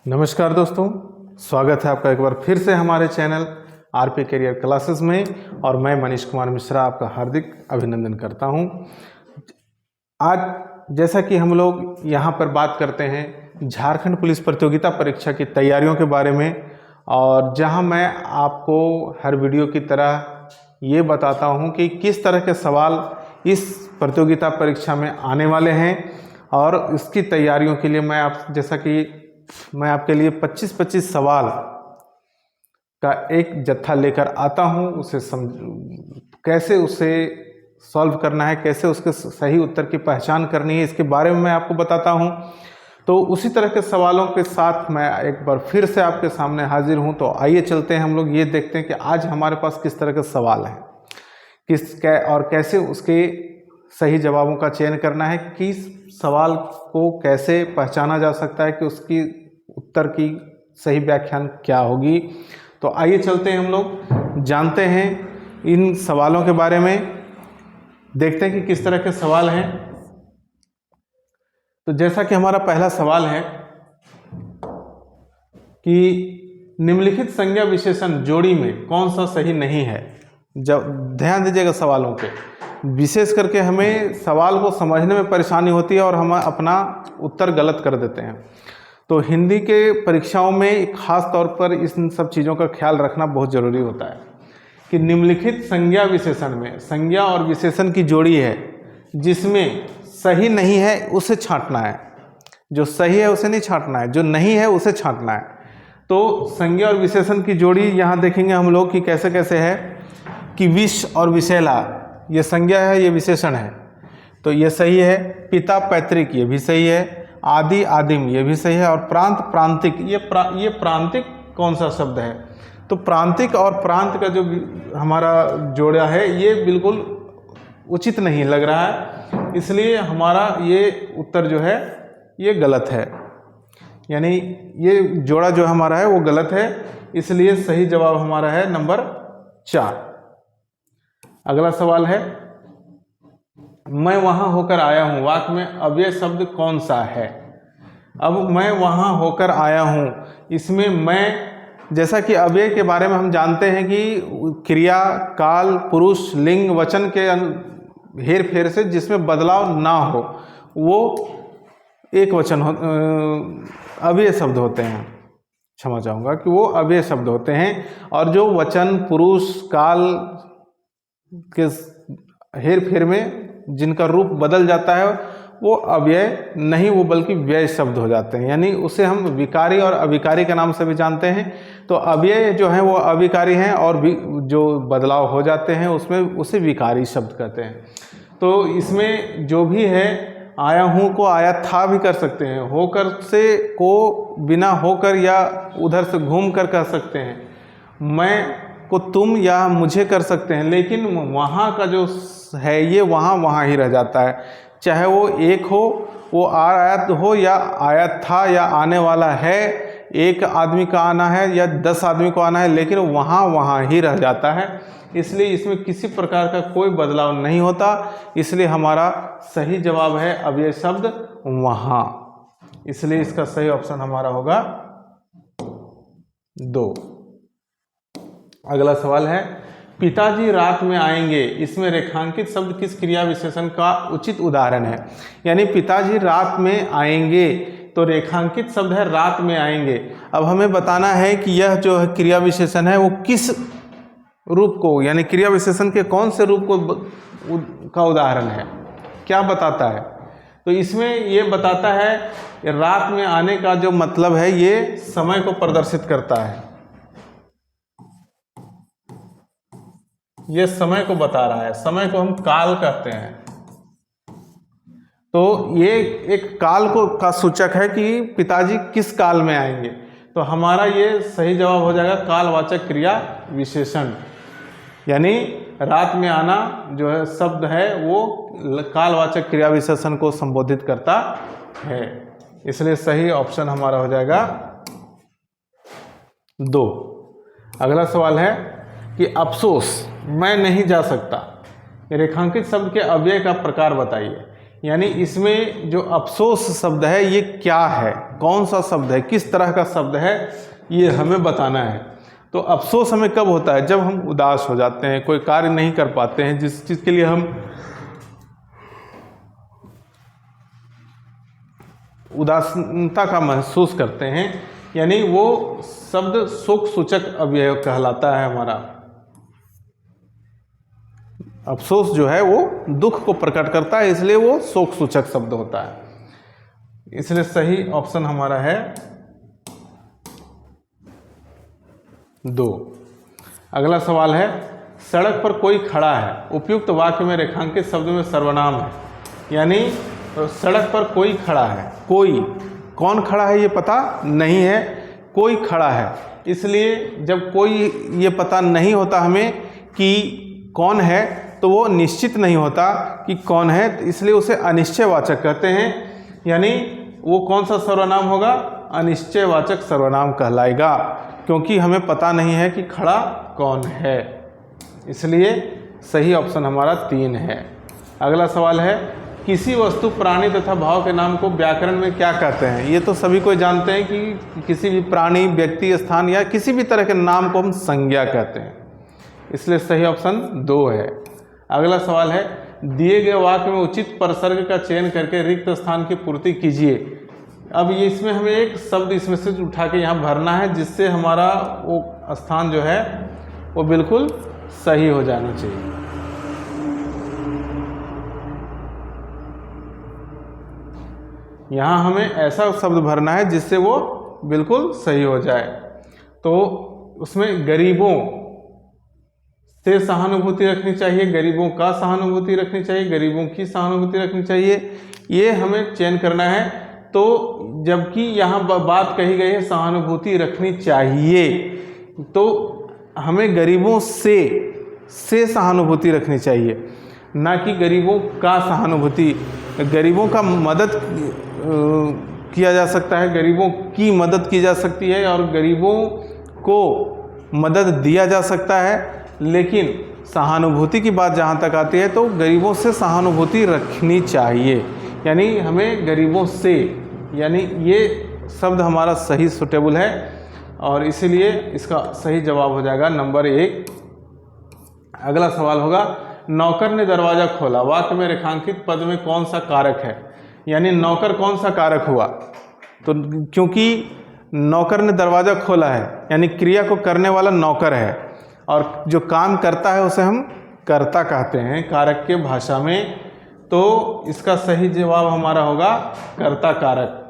नमस्कार दोस्तों, स्वागत है आपका एक बार फिर से हमारे चैनल आरपी करियर क्लासेस में। और मैं मनीष कुमार मिश्रा आपका हार्दिक अभिनंदन करता हूं। आज जैसा कि हम लोग यहां पर बात करते हैं झारखंड पुलिस प्रतियोगिता परीक्षा की तैयारियों के बारे में, और जहां मैं आपको हर वीडियो की तरह ये बताता हूं कि किस तरह के सवाल इस प्रतियोगिता परीक्षा में आने वाले हैं। और इसकी तैयारियों के लिए मैं आपके लिए 25-25 सवाल का एक जत्था लेकर आता हूं। कैसे उसे सॉल्व करना है, कैसे उसके सही उत्तर की पहचान करनी है, इसके बारे में मैं आपको बताता हूं। तो उसी तरह के सवालों के साथ मैं एक बार फिर से आपके सामने हाजिर हूं। तो आइए चलते हैं, हम लोग ये देखते हैं कि आज हमारे पास किस तरह के सवाल हैं, और कैसे उसके सही जवाबों का चयन करना है, किस सवाल को कैसे पहचाना जा सकता है कि उसकी उत्तर की सही व्याख्यान क्या होगी। तो आइए चलते हैं, हम लोग जानते हैं इन सवालों के बारे में, देखते हैं कि किस तरह के सवाल हैं। तो जैसा कि हमारा पहला सवाल है कि निम्नलिखित संज्ञा विशेषण जोड़ी में कौन सा सही नहीं है। जब ध्यान दीजिएगा सवालों पे, विशेष करके हमें सवाल को समझने में परेशानी होती है और हम अपना उत्तर गलत कर देते हैं। तो हिंदी के परीक्षाओं में खास तौर पर इन सब चीज़ों का ख्याल रखना बहुत ज़रूरी होता है कि निम्नलिखित संज्ञा विशेषण में संज्ञा और विशेषण की जोड़ी है, जिसमें सही नहीं है उसे छांटना है। जो सही है उसे नहीं छांटना है, जो नहीं है उसे छांटना है। तो संज्ञा और विशेषण की जोड़ी यहाँ देखेंगे हम लोग कि कैसे कैसे है कि विष और विषैला, ये संज्ञा है, ये विशेषण है, तो ये सही है। पिता पैतृक, ये भी सही है। आदि आदिम, ये भी सही है। और प्रांत प्रांतिक, ये प्रांतिक कौन सा शब्द है। तो प्रांतिक और प्रांत का जो हमारा जोड़ा है ये बिल्कुल उचित नहीं लग रहा है, इसलिए हमारा ये उत्तर जो है ये गलत है। यानी ये जोड़ा जो हमारा है वो गलत है, इसलिए सही जवाब हमारा है नंबर 4। अगला सवाल है, मैं वहां होकर आया हूं वाक्य में अव्यय शब्द कौन सा है। अब मैं वहां होकर आया हूं, इसमें मैं, जैसा कि अव्यय के बारे में हम जानते हैं कि क्रिया, काल, पुरुष, लिंग, वचन के हेर फेर से जिसमें बदलाव ना हो वो एक वचन अव्यय शब्द होते हैं। क्षमा चाहूँगा कि वो अव्यय शब्द होते हैं। और जो वचन, पुरुष, काल के हेर फेर में जिनका रूप बदल जाता है वो अव्यय नहीं, वो बल्कि व्यय शब्द हो जाते हैं। यानी उसे हम विकारी और अविकारी के नाम से भी जानते हैं। तो अव्यय जो है वो अविकारी हैं, और जो बदलाव हो जाते हैं उसमें उसे विकारी शब्द कहते हैं। तो इसमें जो भी है, आया हूँ को आया था भी कर सकते हैं, होकर से को बिना होकर या उधर से घूम कर कह सकते हैं, मैं को तुम या मुझे कर सकते हैं। लेकिन वहाँ का जो है ये वहाँ ही रह जाता है, चाहे वो एक हो, वो आयत हो या आयत था या आने वाला है, एक आदमी का आना है या 10 आदमी को आना है, लेकिन वहाँ ही रह जाता है। इसलिए इसमें किसी प्रकार का कोई बदलाव नहीं होता, इसलिए हमारा सही जवाब है अव्यय शब्द वहाँ। इसलिए इसका सही ऑप्शन हमारा होगा 2। अगला सवाल है, पिताजी रात में आएंगे, इसमें रेखांकित शब्द किस क्रिया विशेषण का उचित उदाहरण है। यानी पिताजी रात में आएंगे, तो रेखांकित शब्द है रात में आएंगे। अब हमें बताना है कि यह जो है क्रिया विशेषण है वो किस रूप को, यानी क्रिया विशेषण के कौन से रूप को का उदाहरण है, क्या बताता है। तो इसमें ये बताता है रात में आने का जो मतलब है ये समय को प्रदर्शित करता है, ये समय को बता रहा है। समय को हम काल कहते हैं, तो ये एक काल को का सूचक है कि पिताजी किस काल में आएंगे। तो हमारा ये सही जवाब हो जाएगा कालवाचक क्रिया विशेषण। यानी रात में आना जो है शब्द है वो कालवाचक क्रिया विशेषण को संबोधित करता है, इसलिए सही ऑप्शन हमारा हो जाएगा 2। अगला सवाल है कि अफसोस मैं नहीं जा सकता, रेखांकित शब्द के अव्यय का प्रकार बताइए। यानी इसमें जो अफसोस शब्द है ये क्या है, कौन सा शब्द है, किस तरह का शब्द है, ये हमें बताना है। तो अफसोस हमें कब होता है? जब हम उदास हो जाते हैं, कोई कार्य नहीं कर पाते हैं, जिस चीज़ के लिए हम उदासीनता का महसूस करते हैं, यानी वो शब्द शोक सूचक अवयव कहलाता है हमारा। अफसोस जो है वो दुख को प्रकट करता है, इसलिए वो शोक सूचक शब्द होता है। इसलिए सही ऑप्शन हमारा है 2। अगला सवाल है, सड़क पर कोई खड़ा है, उपयुक्त वाक्य में रेखांकित शब्द में सर्वनाम है। यानी सड़क पर कोई खड़ा है, कोई, कौन खड़ा है ये पता नहीं है, कोई खड़ा है। इसलिए जब कोई ये पता नहीं होता हमें कि कौन है, तो वो निश्चित नहीं होता कि कौन है, इसलिए उसे अनिश्चयवाचक कहते हैं। यानी वो कौन सा सर्वनाम होगा? अनिश्चयवाचक सर्वनाम कहलाएगा, क्योंकि हमें पता नहीं है कि खड़ा कौन है। इसलिए सही ऑप्शन हमारा 3 है। अगला सवाल है, किसी वस्तु, प्राणी तथा भाव के नाम को व्याकरण में क्या कहते हैं? ये तो सभी कोई जानते हैं कि किसी भी प्राणी, व्यक्ति, स्थान या किसी भी तरह के नाम को हम संज्ञा कहते हैं। इसलिए सही ऑप्शन 2 है। अगला सवाल है, दिए गए वाक्य में उचित परसर्ग का चयन करके रिक्त स्थान की पूर्ति कीजिए। अब ये इसमें हमें एक शब्द इसमें से उठा के यहाँ भरना है, जिससे हमारा वो स्थान जो है वो बिल्कुल सही हो जाना चाहिए। यहाँ हमें ऐसा शब्द भरना है जिससे वो बिल्कुल सही हो जाए। तो उसमें गरीबों से सहानुभूति रखनी चाहिए, गरीबों का सहानुभूति रखनी चाहिए, गरीबों की सहानुभूति रखनी चाहिए, ये हमें चयन करना है। तो जबकि यहाँ बात कही गई है सहानुभूति रखनी चाहिए, तो हमें गरीबों से सहानुभूति रखनी चाहिए, ना कि गरीबों का सहानुभूति। गरीबों का मदद किया जा सकता है, गरीबों की मदद की जा सकती है और गरीबों को मदद दिया जा सकता है, लेकिन सहानुभूति की बात जहाँ तक आती है तो गरीबों से सहानुभूति रखनी चाहिए। यानी हमें गरीबों से, यानी ये शब्द हमारा सही सुटेबल है और इसीलिए इसका सही जवाब हो जाएगा नंबर 1। अगला सवाल होगा, नौकर ने दरवाज़ा खोला, वाक्य में रेखांकित पद में कौन सा कारक है? यानी नौकर कौन सा कारक हुआ? तो क्योंकि नौकर ने दरवाज़ा खोला है, यानी क्रिया को करने वाला नौकर है और जो काम करता है उसे हम कर्ता कहते हैं कारक के भाषा में। तो इसका सही जवाब हमारा होगा कर्ता कारक,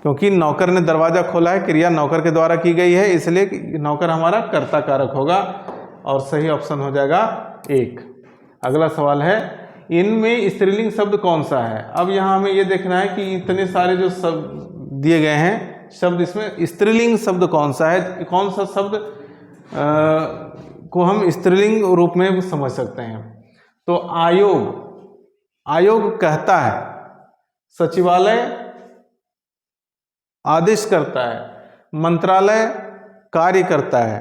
क्योंकि नौकर ने दरवाज़ा खोला है, क्रिया नौकर के द्वारा की गई है, इसलिए नौकर हमारा कर्ता कारक होगा और सही ऑप्शन हो जाएगा 1। अगला सवाल है, इनमें स्त्रीलिंग शब्द कौन सा है? अब यहाँ हमें ये देखना है कि इतने सारे जो शब्द दिए गए हैं शब्द, इसमें स्त्रीलिंग शब्द कौन सा है, कौन सा शब्द को हम स्त्रीलिंग रूप में समझ सकते हैं। तो आयोग कहता है, सचिवालय आदेश करता है, मंत्रालय कार्य करता है।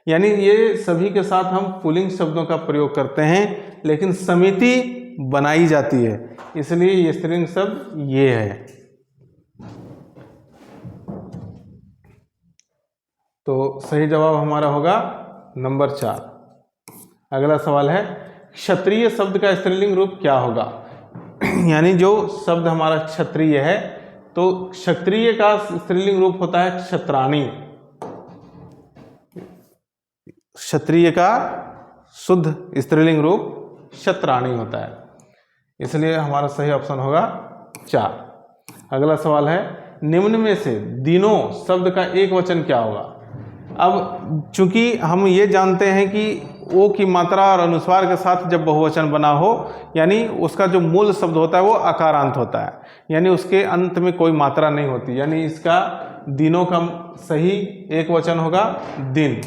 यानी ये सभी के साथ हम पुल्लिंग शब्दों का प्रयोग करते हैं, लेकिन समिति बनाई जाती है, इसलिए ये स्त्रीलिंग शब्द ये है। तो सही जवाब हमारा होगा नंबर 4। अगला सवाल है, क्षत्रिय शब्द का स्त्रीलिंग रूप क्या होगा? यानी जो शब्द हमारा क्षत्रिय है, तो क्षत्रिय का स्त्रीलिंग रूप होता है क्षत्राणी। क्षत्रिय का शुद्ध स्त्रीलिंग रूप क्षत्राणी होता है, इसलिए हमारा सही ऑप्शन होगा 4। अगला सवाल है, निम्न में से दिनों शब्द का एक वचन क्या होगा? अब चूंकि हम ये जानते हैं कि ओ की मात्रा और अनुस्वार के साथ जब बहुवचन बना हो, यानी उसका जो मूल शब्द होता है वो अकारांत होता है, यानी उसके अंत में कोई मात्रा नहीं होती, यानी इसका दिनों का सही एक वचन होगा दिन,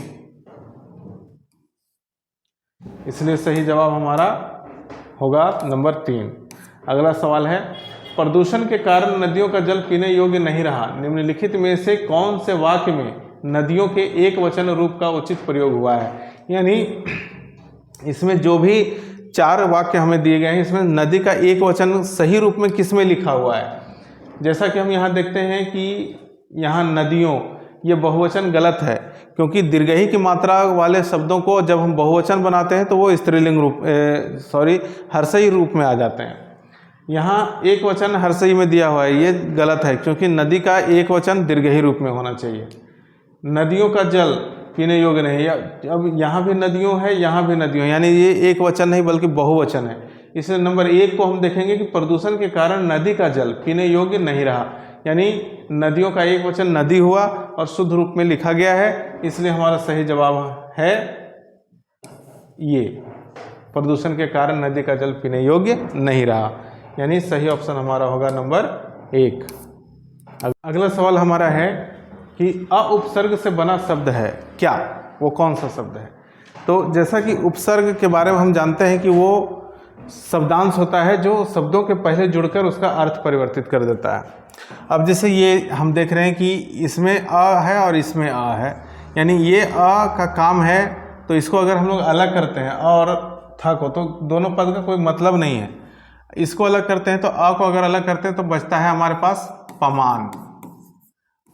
इसलिए सही जवाब हमारा होगा नंबर 3। अगला सवाल है, प्रदूषण के कारण नदियों का जल पीने योग्य नहीं रहा, निम्नलिखित में से कौन से वाक्य में नदियों के एक वचन रूप का उचित प्रयोग हुआ है? यानी इसमें जो भी 4 वाक्य हमें दिए गए हैं। इसमें नदी का एक वचन सही रूप में किस में लिखा हुआ है? जैसा कि हम यहाँ देखते हैं कि यहाँ नदियों, ये बहुवचन गलत है, क्योंकि दीर्घई की मात्रा वाले शब्दों को जब हम बहुवचन बनाते हैं तो वो स्त्रीलिंग रूप हर्षई रूप में आ जाते हैं। यहाँ एक वचन हर्षई में दिया हुआ है, ये गलत है, क्योंकि नदी का एक वचन दीर्घई रूप में होना चाहिए। नदियों का जल पीने योग्य नहीं है। अब यहाँ भी नदियों है, यहाँ भी नदियों, यानी ये एक वचन नहीं बल्कि बहुवचन है। इसलिए नंबर 1 को हम देखेंगे कि प्रदूषण के कारण नदी का जल पीने योग्य नहीं रहा, यानी नदियों का एक वचन नदी हुआ और शुद्ध रूप में लिखा गया है, इसलिए हमारा सही जवाब है ये, प्रदूषण के कारण नदी का जल पीने योग्य नहीं रहा, यानी सही ऑप्शन हमारा होगा नंबर 1। अगला सवाल हमारा है कि अ उपसर्ग से बना शब्द है क्या, वो कौन सा शब्द है? तो जैसा कि उपसर्ग के बारे में हम जानते हैं कि वो शब्दांश होता है जो शब्दों के पहले जुड़कर उसका अर्थ परिवर्तित कर देता है। अब जैसे ये हम देख रहे हैं कि इसमें अ है और इसमें अ है, यानी ये अ का काम है, तो इसको अगर हम लोग अलग करते हैं और थ को, तो दोनों पद का कोई मतलब नहीं है। इसको अलग करते हैं तो अ को अगर अलग करते हैं तो बचता है हमारे पास पमान।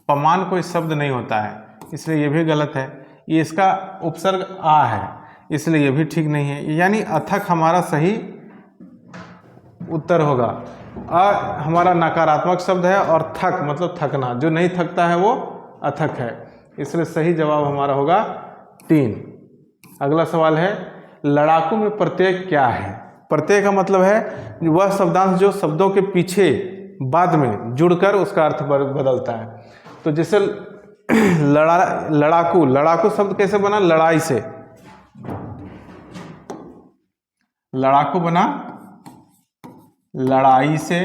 पमान कोई शब्द नहीं होता है, इसलिए ये भी गलत है। ये इसका उपसर्ग आ है, इसलिए ये भी ठीक नहीं है, यानी अथक हमारा सही उत्तर होगा। अ हमारा नकारात्मक शब्द है और थक मतलब थकना, जो नहीं थकता है वो अथक है, इसलिए सही जवाब हमारा होगा 3। अगला सवाल है लड़ाकू में प्रत्यय क्या है? प्रत्यय का मतलब है वह शब्दांश जो शब्दों के पीछे बाद में जुड़कर उसका अर्थ बदलता है। तो जैसे लड़ाकू, लड़ाकू शब्द कैसे बना? लड़ाई से, लड़ाकू बना लड़ाई से,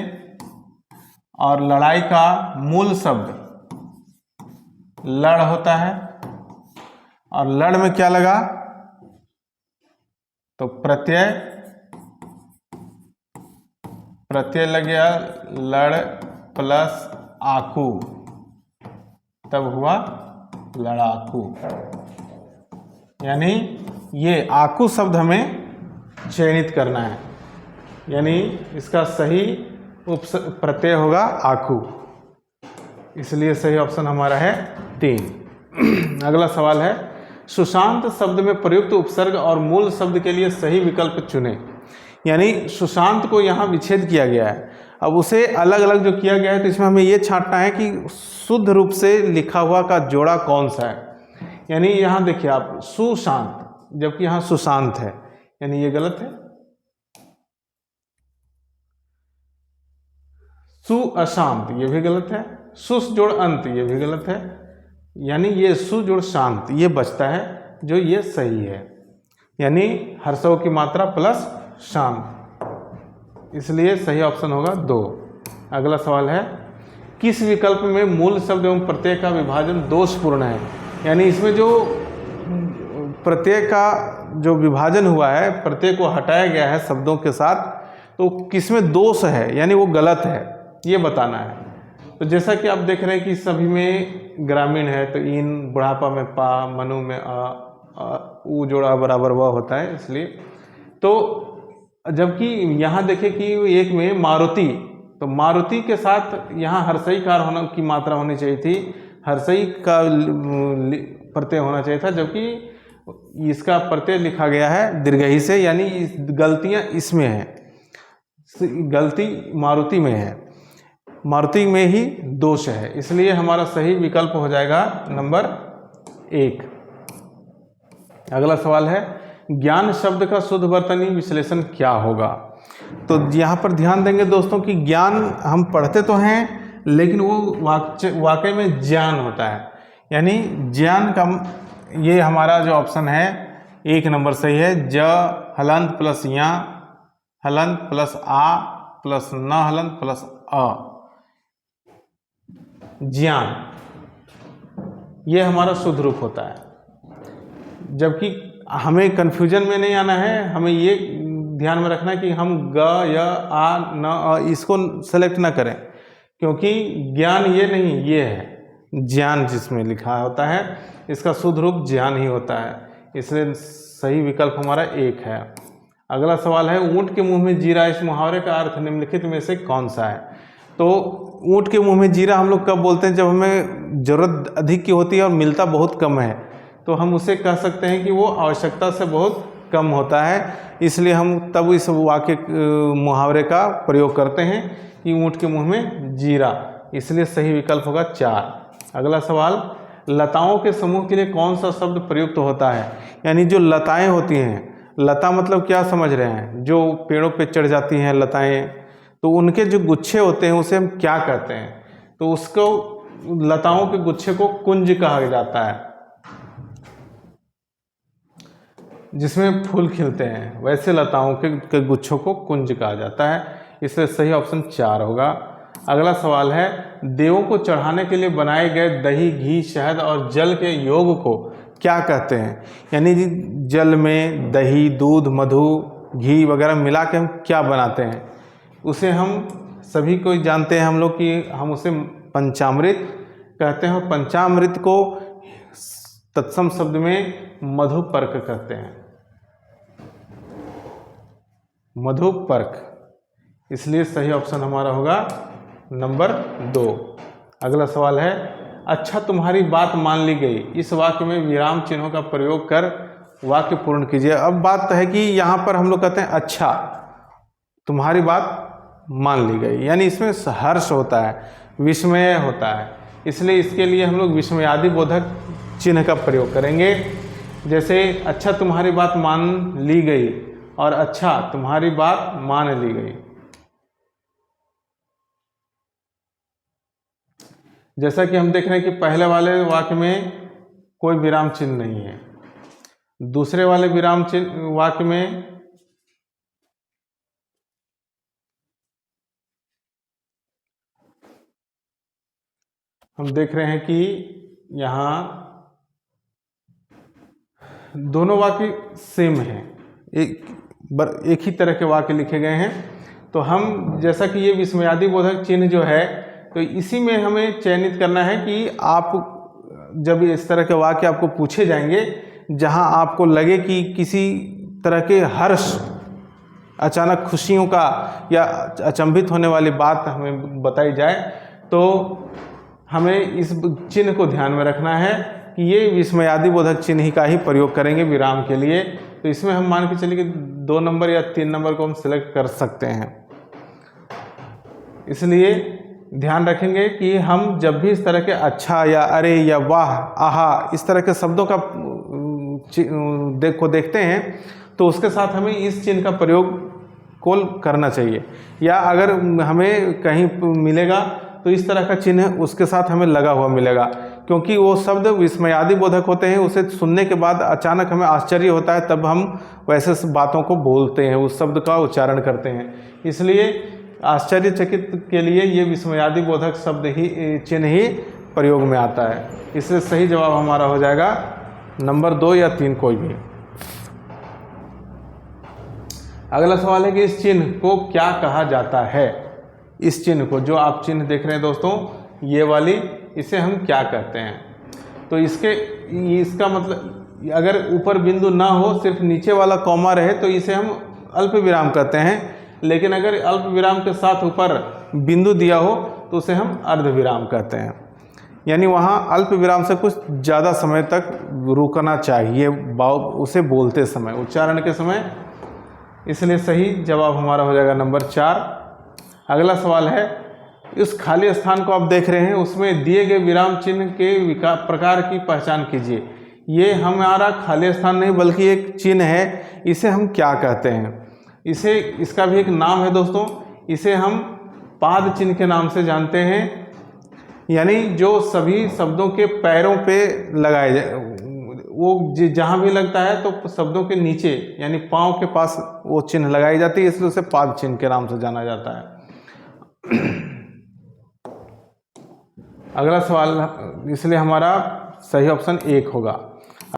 और लड़ाई का मूल शब्द लड़ होता है, और लड़ में क्या लगा? तो प्रत्यय, प्रत्यय लग गया लड़ प्लस आकू, तब हुआ लड़ाकू, यानी ये आकू शब्द हमें चयनित करना है, यानी इसका सही प्रत्यय होगा आकू, इसलिए सही ऑप्शन हमारा है 3। अगला सवाल है सुशांत शब्द में प्रयुक्त उपसर्ग और मूल शब्द के लिए सही विकल्प चुनें। यानी सुशांत को यहाँ विच्छेद किया गया है, अब उसे अलग अलग जो किया गया है, तो इसमें हमें ये छांटना है कि शुद्ध रूप से लिखा हुआ का जोड़ा कौन सा है। यानी यहाँ देखिए आप सुशांत, जबकि यहाँ सुशांत है, यानी ये गलत है। सु अशांत, ये भी गलत है। सुस जोड़ अंत, ये भी गलत है, यानी ये सु जोड़ शांत, ये बचता है जो ये सही है, यानी हर्षों की मात्रा प्लस शांत, इसलिए सही ऑप्शन होगा 2। अगला सवाल है किस विकल्प में मूल शब्द एवं प्रत्यय का विभाजन दोषपूर्ण है? यानी इसमें जो प्रत्यय का जो विभाजन हुआ है, प्रत्यय को हटाया गया है शब्दों के साथ, तो किसमें दोष है, यानी वो गलत है, ये बताना है। तो जैसा कि आप देख रहे हैं कि सभी में ग्रामीण है, तो इन, बुढ़ापा में पा, मनु में उ जोड़ा बराबर व होता है, इसलिए। तो जबकि यहाँ देखें कि एक में मारुति, तो मारुति के साथ यहाँ हर्षई कार होना की मात्रा होनी चाहिए थी, हर्षई का प्रत्यय होना चाहिए था, जबकि इसका प्रत्यय लिखा गया है दीर्घई से, यानी गलतियाँ इसमें है, गलती मारुति में है, मारुति में ही दोष है, इसलिए हमारा सही विकल्प हो जाएगा नंबर 1। अगला सवाल है ज्ञान शब्द का शुद्ध वर्तनी विश्लेषण क्या होगा? तो यहाँ पर ध्यान देंगे दोस्तों कि ज्ञान हम पढ़ते तो हैं, लेकिन वो वाकई में ज्ञान होता है, यानी ज्ञान का ये हमारा जो ऑप्शन है 1 नंबर सही है। ज हलंत प्लस या हलंत प्लस आ प्लस न हलंत प्लस अ, ज्ञान, ये हमारा शुद्ध रूप होता है। जबकि हमें कन्फ्यूजन में नहीं आना है, हमें ये ध्यान में रखना है कि हम ग या आ न अ इसको सेलेक्ट ना करें, क्योंकि ज्ञान ये नहीं, ये है ज्ञान, जिसमें लिखा होता है इसका शुद्ध रूप ज्ञान ही होता है, इसलिए सही विकल्प हमारा 1 है। अगला सवाल है ऊंट के मुंह में जीरा, इस मुहावरे का अर्थ निम्नलिखित में से कौन सा है। तो ऊंट के मुंह में जीरा हम लोग कब बोलते हैं, जब हमें ज़रूरत अधिक की होती है और मिलता बहुत कम है, तो हम उसे कह सकते हैं कि वो आवश्यकता से बहुत कम होता है, इसलिए हम तब इस वाक्य मुहावरे का प्रयोग करते हैं कि ऊंट के मुंह में जीरा, इसलिए सही विकल्प होगा 4। अगला सवाल, लताओं के समूह के लिए कौन सा शब्द प्रयुक्त होता है। यानी जो लताएं होती हैं, लता मतलब क्या समझ रहे हैं, जो पेड़ों पे चढ़ जाती हैं लताएं, तो उनके जो गुच्छे होते हैं उसे हम क्या कहते हैं, तो उसको लताओं के गुच्छे को कुंज कहा जाता है, जिसमें फूल खिलते हैं, वैसे लताओं के गुच्छों को कुंज कहा जाता है, इसलिए सही ऑप्शन 4 होगा। अगला सवाल है, देवों को चढ़ाने के लिए बनाए गए दही, घी, शहद और जल के योग को क्या कहते हैं। यानी जल में दही, दूध, मधु, घी वगैरह मिला के हम क्या बनाते हैं, उसे हम सभी को जानते हैं हम लोग कि हम उसे पंचामृत कहते हैं, और पंचामृत को तत्सम शब्द में मधुपर्क कहते हैं, मधुपर्क, इसलिए सही ऑप्शन हमारा होगा नंबर 2। अगला सवाल है, अच्छा तुम्हारी बात मान ली गई, इस वाक्य में विराम चिन्हों का प्रयोग कर वाक्य पूर्ण कीजिए। अब बात है कि यहाँ पर हम लोग कहते हैं अच्छा तुम्हारी बात मान ली गई, यानी इसमें हर्ष होता है, विस्मय होता है, इसलिए इसके लिए हम लोग विस्मयादि बोधक चिन्ह का प्रयोग करेंगे। जैसे अच्छा तुम्हारी बात मान ली गई और अच्छा तुम्हारी बात मान ली गई। जैसा कि हम देख रहे हैं कि पहले वाले वाक्य में कोई विराम चिन्ह नहीं है, दूसरे वाले विराम चिन्ह वाक्य में हम देख रहे हैं कि यहाँ दोनों वाक्य सेम हैं, एक ही तरह के वाक्य लिखे गए हैं। तो हम जैसा कि ये विस्मयादि बोधक चिन्ह जो है, तो इसी में हमें चयनित करना है कि आप जब इस तरह के वाक्य आपको पूछे जाएंगे जहां आपको लगे कि किसी तरह के हर्ष, अचानक खुशियों का या अचंभित होने वाली बात हमें बताई जाए, तो हमें इस चिन्ह को ध्यान में रखना है कि ये विस्मयादि बोधक चिन्ह का ही प्रयोग करेंगे विराम के लिए। तो इसमें हम मान के चलिए कि 2 नंबर या 3 नंबर को हम सिलेक्ट कर सकते हैं। इसलिए ध्यान रखेंगे कि हम जब भी इस तरह के अच्छा या अरे या वाह, आहा इस तरह के शब्दों का देखते हैं, तो उसके साथ हमें इस चिन्ह का प्रयोग को करना चाहिए। या अगर हमें कहीं मिलेगा तो इस तरह का चिन्ह उसके साथ हमें लगा हुआ मिलेगा, क्योंकि वो शब्द विस्मयादि बोधक होते हैं। उसे सुनने के बाद अचानक हमें आश्चर्य होता है, तब हम वैसे बातों को बोलते हैं, उस शब्द का उच्चारण करते हैं। इसलिए आश्चर्यचकित के लिए ये विस्मयादि बोधक शब्द ही चिन्ह ही प्रयोग में आता है। इसलिए सही जवाब हमारा हो जाएगा नंबर 2 या 3 कोई भी। अगला सवाल है कि इस चिन्ह को क्या कहा जाता है। इस चिन्ह को, जो आप चिन्ह देख रहे हैं दोस्तों, ये वाली, इसे हम क्या कहते हैं। तो इसका मतलब अगर ऊपर बिंदु ना हो, सिर्फ नीचे वाला कॉमा रहे, तो इसे हम अल्प विराम कहते हैं। लेकिन अगर अल्प विराम के साथ ऊपर बिंदु दिया हो तो उसे हम अर्ध विराम कहते हैं। यानी वहाँ अल्प विराम से कुछ ज़्यादा समय तक रुकना चाहिए उसे बोलते समय, उच्चारण के समय। इसलिए सही जवाब हमारा हो जाएगा नंबर 4। अगला सवाल है, इस खाली स्थान को आप देख रहे हैं, उसमें दिए गए विराम चिन्ह के प्रकार की पहचान कीजिए। ये हमारा खाली स्थान नहीं बल्कि एक चिन्ह है, इसे हम क्या कहते हैं। इसका भी एक नाम है दोस्तों, इसे हम पाद चिन्ह के नाम से जानते हैं। यानी जो सभी शब्दों के पैरों पे लगाए जाए, वो जहाँ भी लगता है तो शब्दों के नीचे यानी पाँव के पास वो चिन्ह लगाई जाती है, इसलिए उसे पाद चिन्ह के नाम से जाना जाता है। अगला सवाल, इसलिए हमारा सही ऑप्शन 1 होगा।